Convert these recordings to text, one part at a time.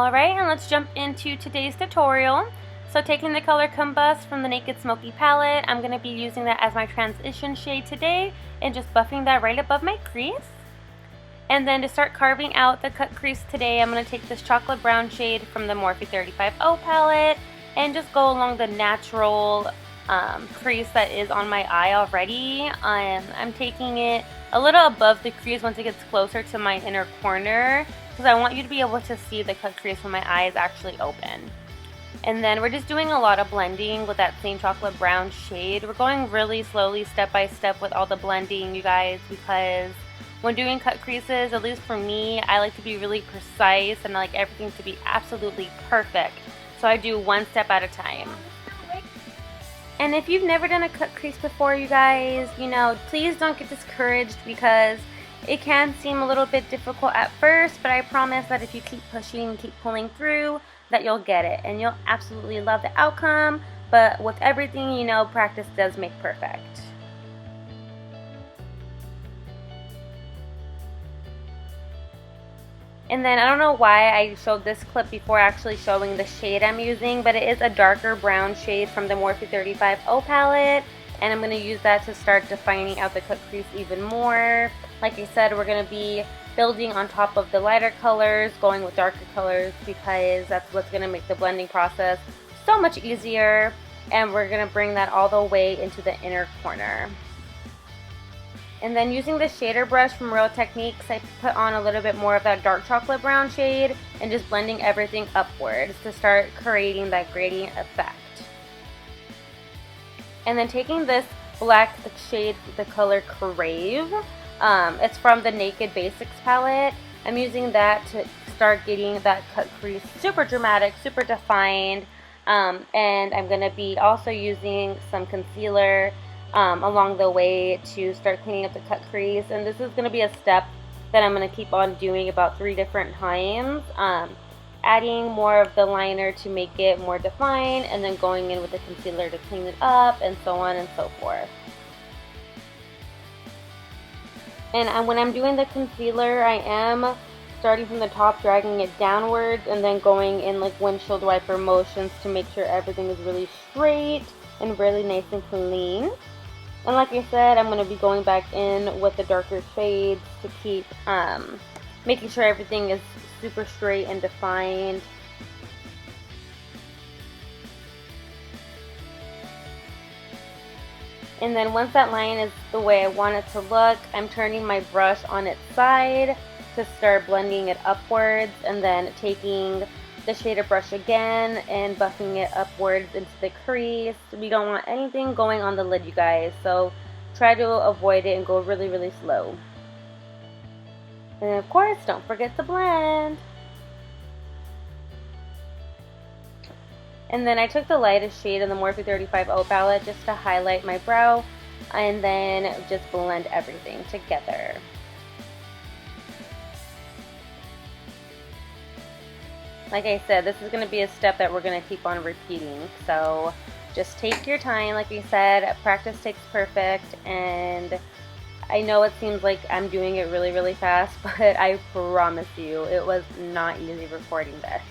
Alright, and let's jump into today's tutorial. So taking the color Combust from the Naked Smoky palette, I'm going to be using that as my transition shade today and just buffing that right above my crease. And then to start carving out the cut crease today, I'm going to take this chocolate brown shade from the Morphe 35o palette and just go along the natural crease that is on my eye already. I'm taking it a little above the crease once it gets closer to my inner corner, because I want you to be able to see the cut crease when my eye is actually open. And then we're just doing a lot of blending with that same chocolate brown shade. We're going really slowly, step by step with all the blending, you guys, because when doing cut creases, at least for me, I like to be really precise and I like everything to be absolutely perfect. So I do one step at a time. And if you've never done a cut crease before, you guys, please don't get discouraged, because it can seem a little bit difficult at first, but I promise that if you keep pushing, keep pulling through, that you'll get it and you'll absolutely love the outcome. But with everything, practice does make perfect. And then I don't know why I showed this clip before actually showing the shade I'm using, but it is a darker brown shade from the Morphe 35o palette, and I'm going to use that to start defining out the cut crease even more. Like I said, we're going to be building on top of the lighter colors, going with darker colors, because that's what's going to make the blending process so much easier, and we're going to bring that all the way into the inner corner. And then using the shader brush from Real Techniques, I put on a little bit more of that dark chocolate brown shade and just blending everything upwards to start creating that gradient effect. And then taking this black shade, the color Crave, it's from the Naked Basics palette. I'm using that to start getting that cut crease super dramatic, super defined. And I'm going to be also using some concealer along the way to start cleaning up the cut crease. And this is going to be a step that I'm going to keep on doing about 3 different times. Adding more of the liner to make it more defined, and then going in with the concealer to clean it up, and so on and so forth. And when I'm doing the concealer, I am starting from the top, dragging it downwards, and then going in like windshield wiper motions to make sure everything is really straight and really nice and clean. And like I said, I'm going to be going back in with the darker shades to keep making sure everything is super straight and defined. And then once that line is the way I want it to look, I'm turning my brush on its side to start blending it upwards, and then taking the shader brush again and buffing it upwards into the crease. We don't want anything going on the lid, you guys, so try to avoid it and go really, really slow. And of course, don't forget to blend. And then I took the lightest shade in the Morphe 35o palette just to highlight my brow, and then just blend everything together. Like I said, this is going to be a step that we're going to keep on repeating, so just take your time. Like I said, practice takes perfect, and I know it seems like I'm doing it really, really fast, but I promise you, it was not easy recording this.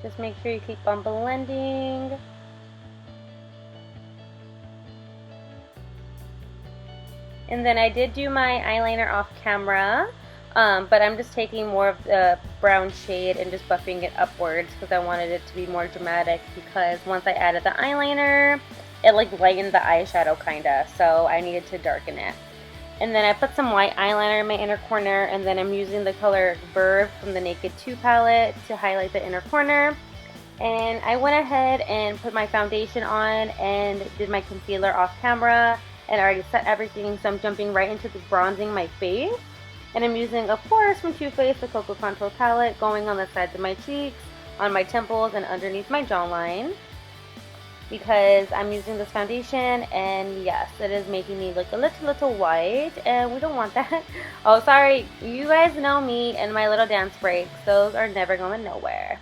Just make sure you keep on blending. And then I did do my eyeliner off camera, but I'm just taking more of the brown shade and just buffing it upwards because I wanted it to be more dramatic, because once I added the eyeliner, it like lightened the eyeshadow kinda, so I needed to darken it. And then I put some white eyeliner in my inner corner, and then I'm using the color Verve from the Naked 2 palette to highlight the inner corner. And I went ahead and put my foundation on and did my concealer off camera, and I already set everything, so I'm jumping right into the bronzing my face. And I'm using, of course, from Too Faced, the Cocoa Contour palette, going on the sides of my cheeks, on my temples, and underneath my jawline. because I'm using this foundation, and yes, it is making me look a little white, and we don't want that. Oh, sorry, you guys know me and my little dance breaks. Those are never going nowhere.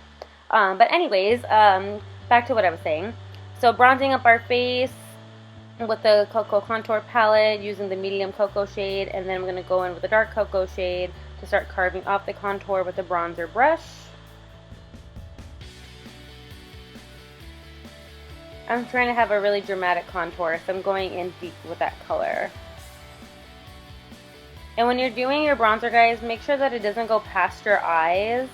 But anyways, back to what I was saying. So bronzing up our face with the Cocoa Contour palette using the medium cocoa shade, and then I'm going to go in with the dark cocoa shade to start carving off the contour with the bronzer brush. I'm trying to have a really dramatic contour, so I'm going in deep with that color. And when you're doing your bronzer, guys, make sure that it doesn't go past your eyes.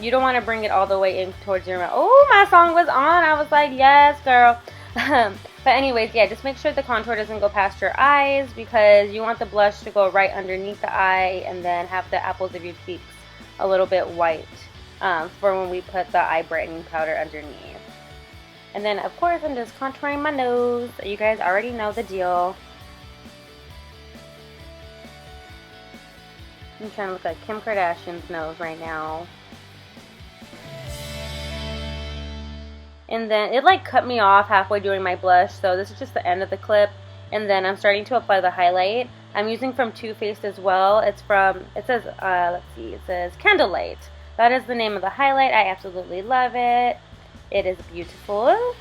You don't want to bring it all the way in towards your mouth. Oh, my song was on. I was like, yes, girl. But anyways, yeah, just make sure the contour doesn't go past your eyes, because you want the blush to go right underneath the eye and then have the apples of your cheeks a little bit white for when we put the eye brightening powder underneath. And then, of course, I'm just contouring my nose. You guys already know the deal. I'm trying to look like Kim Kardashian's nose right now. And then it like cut me off halfway doing my blush, so this is just the end of the clip. And then I'm starting to apply the highlight. I'm using from Too Faced as well. It's from, it says, let's see, it says Candlelight. That is the name of the highlight. I absolutely love it. It is beautiful.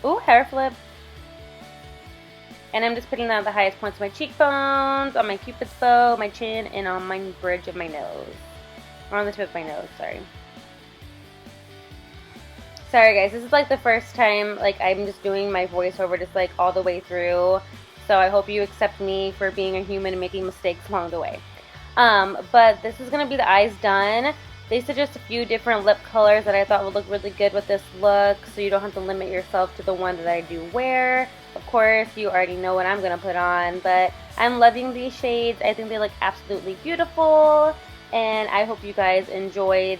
Ooh, hair flip. And I'm just putting that at the highest points of my cheekbones, on my cupid's bow, my chin, and on my bridge of my nose. Or on the tip of my nose, sorry. Sorry guys, this is like the first time like I'm just doing my voiceover just like all the way through. So I hope you accept me for being a human and making mistakes along the way. But this is going to be the eyes done. They suggest a few different lip colors that I thought would look really good with this look, so you don't have to limit yourself to the one that I do wear. Of course, you already know what I'm going to put on, but I'm loving these shades. I think they look absolutely beautiful, and I hope you guys enjoyed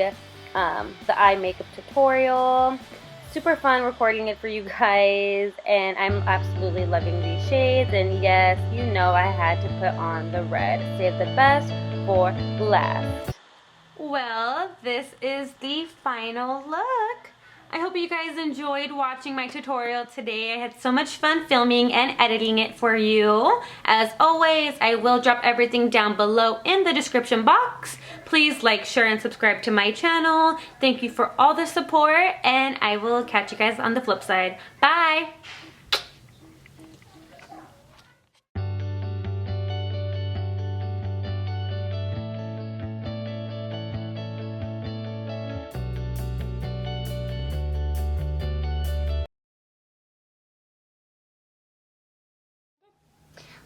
the eye makeup tutorial. Super fun recording it for you guys, and I'm absolutely loving these shades. And yes, you know I had to put on the red. Save the best for last. Well, this is the final look. I hope you guys enjoyed watching my tutorial today. I had so much fun filming and editing it for you. As always, I will drop everything down below in the description box. Please like, share, and subscribe to my channel. Thank you for all the support, and I will catch you guys on the flip side. Bye!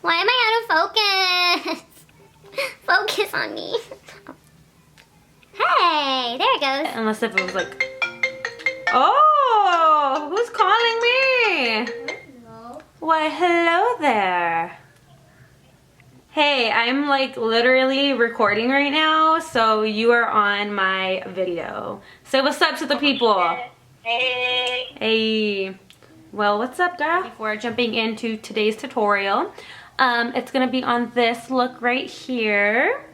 Why am I out of focus? Focus on me. Hey, there it goes. Unless if it was like, oh, who's calling me? Hello. Why, hello there. Hey, I'm like literally recording right now, so you are on my video. Say what's up to the people. Hey. Hey. Well, what's up, girl? Before jumping into today's tutorial, it's gonna be on this look right here.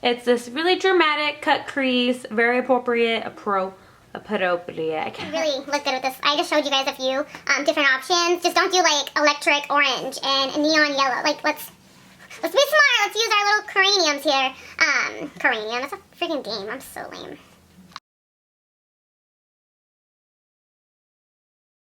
It's this really dramatic cut crease, very appropriate. Appropriate. I really look good with this. I just showed you guys a few different options. Just don't do like electric orange and neon yellow. Like let's be smart. Let's use our little craniums here. Cranium. That's a freaking game. I'm so lame.